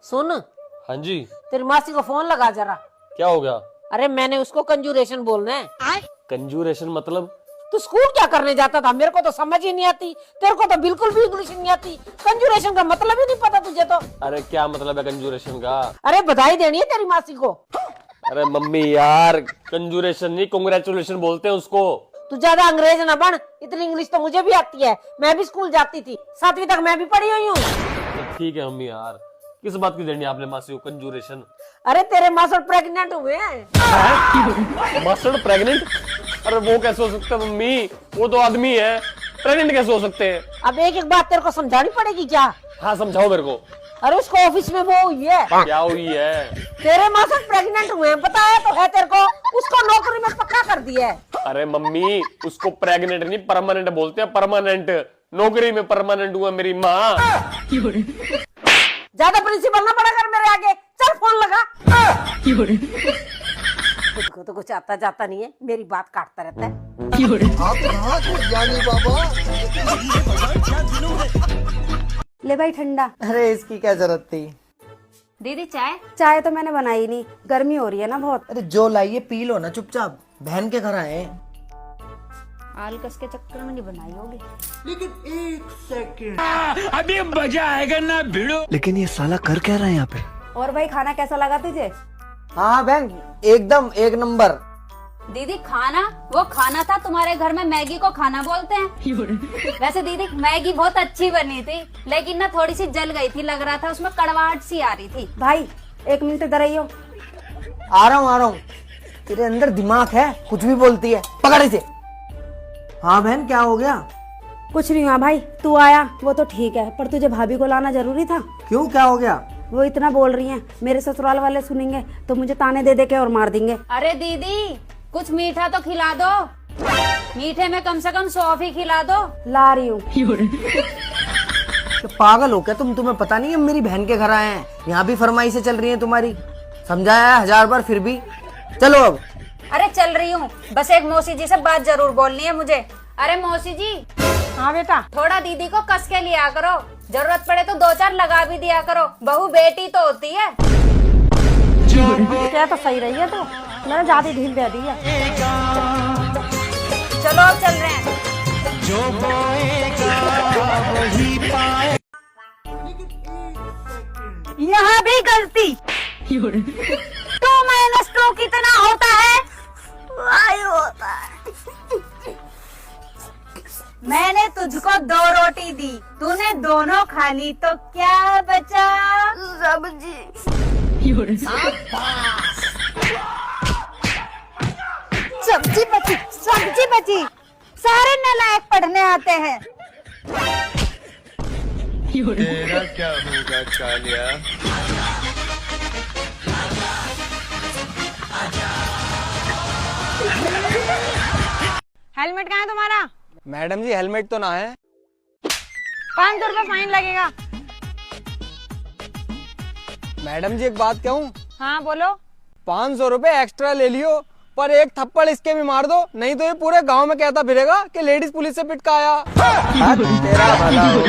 सुन, हाँ जी। तेरी मासी को फोन लगा जरा। क्या हो गया? अरे मैंने उसको कंजूरेशन बोलना है। कंजूरेशन मतलब? तू स्कूल क्या करने जाता था? मेरे को तो समझ ही नहीं आती, तेरे को तो बिल्कुल भी इंग्लिश नहीं आती। कंजूरेशन का मतलब ही नहीं पता तुझे तो। अरे क्या मतलब है कंजूरेशन का? अरे बधाई देनी है तेरी मासी को। अरे मम्मी यार, कंजूरेशन नहीं कांग्रेचुलेशन बोलते हैं उसको। तू ज्यादा अंग्रेज ना बन, इतनी इंग्लिश तो मुझे भी आती है। मैं भी स्कूल जाती थी, 7वीं तक मैं भी पढ़ी हुई हूँ। तो ठीक है मम्मी यार, किस बात की देनी है आपने मासी को कंजूरेशन? अरे तेरे मासड़ प्रेग्नेंट हुए हैं। Master pregnant? अरे वो कैसे हो सकता है मम्मी, वो तो आदमी है, प्रेग्नेंट कैसे हो सकते हैं? अब एक एक बात तेरे को समझानी पड़ेगी क्या? हाँ समझाओ मेरे को। अरे उसको ऑफिस में वो हुई है। क्या हुई है? तेरे मासड़ प्रेग्नेंट हुए हैं, पता है तो है तेरे को। उसको नौकरी में पक्का कर दिया है। अरे मम्मी, उसको प्रेग्नेंट नहीं परमानेंट बोलते हैं, परमानेंट। नौकरी में परमानेंट हुआ मेरी माँ। ज्यादा प्रिंसिपल ना बना कर मेरे आगे। चल फोन लगा। उसको तो कुछ आता जाता नहीं है, मेरी बात काटता रहता है। ले भाई ठंडा। अरे इसकी क्या जरूरत थी? दीदी चाय? चाय तो मैंने बनाई नहीं, गर्मी हो रही है ना बहुत। अरे जो लाइए पी लो ना चुपचाप, बहन के घर आए। आलकस के चक्कर में नहीं बनाई होगी। लेकिन एक सेकंड, अभी मजा आएगा ना भिड़ो। लेकिन ये साला कर क्या रहा है यहाँ पे? और भाई खाना कैसा लगा तुझे? हाँ बहन एकदम एक नंबर। दीदी खाना वो खाना था, तुम्हारे घर में मैगी को खाना बोलते हैं। वैसे दीदी मैगी बहुत अच्छी बनी थी, लेकिन ना थोड़ी सी जल गई थी, लग रहा था उसमें कड़वाहट सी आ रही थी। भाई 1 मिनट इधर आइयो। आ रहा हूँ। तेरे अंदर दिमाग है, कुछ भी बोलती है, पकड़ इसे। हाँ बहन क्या हो गया? कुछ नहीं हुआ भाई, तू आया वो तो ठीक है, पर तुझे भाभी को लाना जरूरी था। क्यों, क्या हो गया? वो इतना बोल रही हैं, मेरे ससुराल वाले सुनेंगे तो मुझे ताने दे दे के और मार देंगे। अरे दीदी कुछ मीठा तो खिला दो, मीठे में कम से कम सौंफ खिला दो। ला रही हूँ। तो पागल हो क्या तुम? तुम्हें पता नहीं है मेरी बहन के घर आए हैं, यहाँ भी फरमाइशें चल रही हैं तुम्हारी। समझाया 1000 बार फिर भी। चलो अब। अरे चल रही हूँ, बस एक मौसी जी से बात जरूर बोलनी है मुझे। अरे मौसी जी। हाँ बेटा। थोड़ा दीदी को कस के लिया करो, जरूरत पड़े तो 2-4 लगा भी दिया करो, बहू बेटी तो होती है। क्या तो सही रही है, तो मैंने ज्यादा ढील दे दी है। चलो अब चल रहे हैं। जो बोएगा वही पाए। यहाँ भी गलती। 2 माइनस 2 कितना होता है? Y होता है। मैंने तुझको 2 रोटी दी, तूने दोनों खा ली, तो क्या बचा? सब्जी। सब्जी बची। सारे नालायक पढ़ने आते हैं। तेरा क्या होगा कालिया? हेलमेट कहाँ है तुम्हारा? मैडम जी हेलमेट तो ना है। 500 रुपए फाइन लगेगा। मैडम जी एक बात कहूँ? हाँ बोलो। 500 रुपए एक्स्ट्रा ले लियो, पर एक थप्पड़ इसके भी मार दो, नहीं तो ये पूरे गांव में कहता फिरेगा कि लेडीज पुलिस से पिटकाया। तेरा भला हो।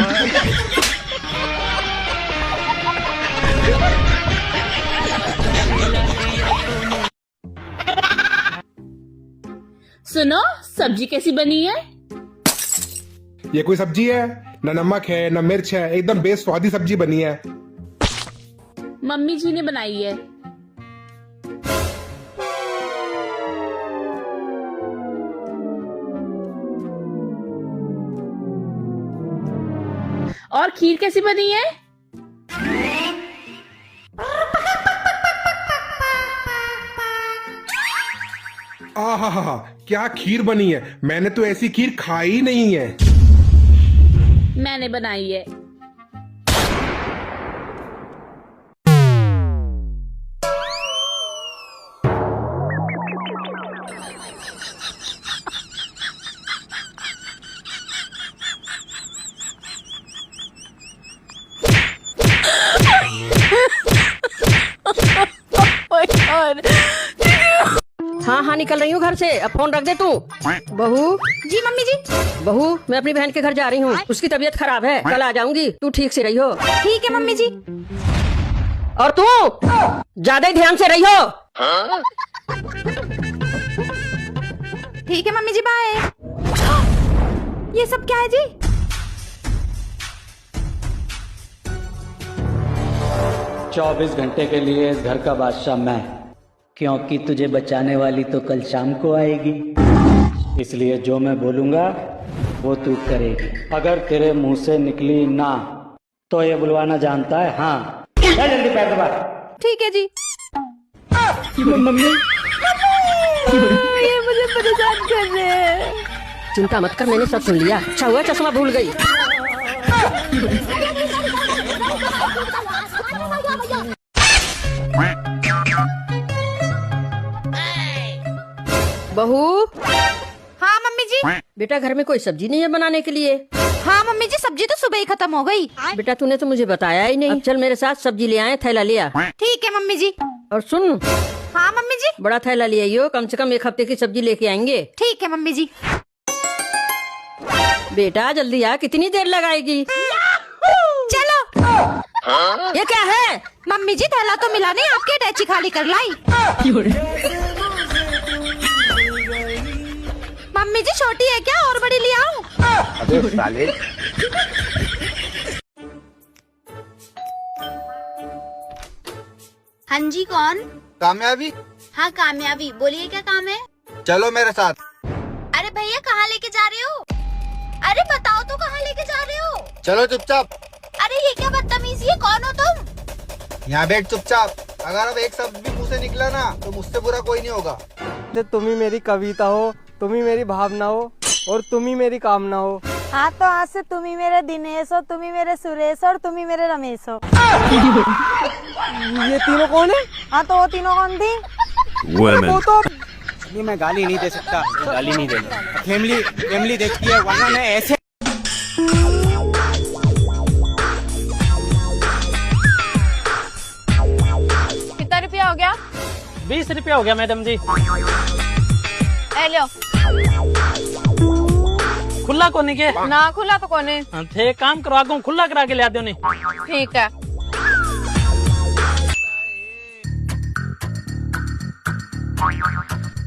सुनो, सब्जी कैसी बनी है? ये कोई सब्जी है? न नमक है न मिर्च है, एकदम बेस्वादी सब्जी बनी है। मम्मी जी ने बनाई है। और खीर कैसी बनी है? आहा, क्या खीर बनी है! मैंने तो ऐसी खीर खाई ही नहीं है। मैंने बनाई है। हाँ हाँ निकल रही हूँ घर से, अब फोन रख दे तू। बहू। जी मम्मी जी। बहू मैं अपनी बहन के घर जा रही हूँ, उसकी तबीयत खराब है, कल आ जाऊंगी, तू ठीक से रही हो। ठीक है मम्मी जी। और तू ज्यादा ही ध्यान से रही हो। ठीक है मम्मी जी, बाय। ये सब क्या है जी? 24 घंटे के लिए इस घर का बादशाह मैं, क्योंकि तुझे बचाने वाली तो कल शाम को आएगी, इसलिए जो मैं बोलूंगा वो तू करेगी। अगर तेरे मुंह से निकली ना तो ये बुलवाना जानता है। हाँ, चल जल्दी पैर दबा। ठीक है जी। मम्मी, ये मुझे परेशान कर रहे हैं। चिंता मत कर, मैंने सब सुन लिया। अच्छा हुआ चश्मा भूल गई। बहू। हाँ मम्मी जी। बेटा घर में कोई सब्जी नहीं है बनाने के लिए? हाँ मम्मी जी, सब्जी तो सुबह ही खत्म हो गई। बेटा तूने तो मुझे बताया ही नहीं। अब चल मेरे साथ सब्जी ले आए, थैला लिया। ठीक है मम्मी जी। और सुन, हाँ मम्मी जी। बड़ा थैला ले आइयो, कम से कम 1 हफ्ते की सब्जी लेके आएंगे। ठीक है मम्मी जी। बेटा जल्दी आ, कितनी देर लगाएगी? चलो। ये क्या है? मम्मी जी थैला तो मिला नहीं, आपकी अटैची खाली कर लाई। मम्मी जी छोटी है क्या, और बड़ी ले आऊं? अबे साले। हाँ जी, कौन? कामयाबी। हाँ कामयाबी, बोलिए क्या काम है? चलो मेरे साथ। अरे भैया कहाँ लेके जा रहे हो? अरे बताओ तो कहाँ लेके जा रहे हो? चलो चुपचाप। अरे ये क्या बदतमीजी है, कौन हो तुम? यहाँ बैठ चुपचाप। अगर अब एक शब्द भी मुंह से निकला ना तो मुझसे बुरा कोई नहीं होगा। तुम ही मेरी कविता हो, तुम ही मेरी भावना हो, और तुम ही मेरी कामना हो। हाँ तो आज से तुम ही मेरे दिनेश हो, तुम ही मेरे सुरेश हो, और तुम ही मेरे रमेश हो। ये तीनों कौन है? हाँ तो वो तीनों कौन थी? वो तो ये मैं गाली नहीं दे सकता, गाली नहीं देना। फैमिली देखती है, वरना मैं ऐसे। कितना रुपया हो गया? 20 रुपया हो गया मैडम जी। ए लो। खुला कोने के? ना खुला तो कोने। थे काम करवा दूं, खुला करा के ले दो। नहीं ठीक है।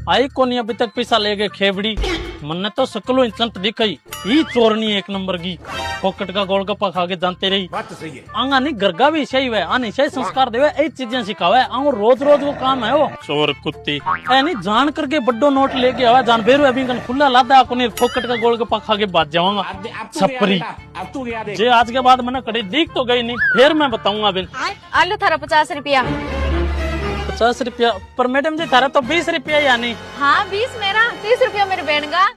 आई कोनी अभी तक पैसा ले गए खेबड़ी। मन तो सकलो इंचंत दिखाई, ये चोरनी 1 नंबर की। पॉकेट का गोलगप्पा खा के जानते रही। बात तो सही है। आंगा नहीं गरगा भी सही है, आने सही संस्कार देवे, यही चीजें सिखावे। आंगो रोज वो काम है वो। चोर कुत्ती ऐ नहीं जान करके बड्डो नोट लेके आवा, जान बेरू अभी खुला लादा कोनी पॉकेट का गोलगप्पा खा के बात जाऊंगा छपरी। जे आज के बाद मैंने कड़ी दिख तो गई नहीं, फिर मैं बताऊंगा। अभी आलू थारा 50 रुपया। 50 रुपया पर मैडम जी, थारा तो 20 रुपया यानी। हाँ 20 मेरा, 30 रुपया मेरे बहन का।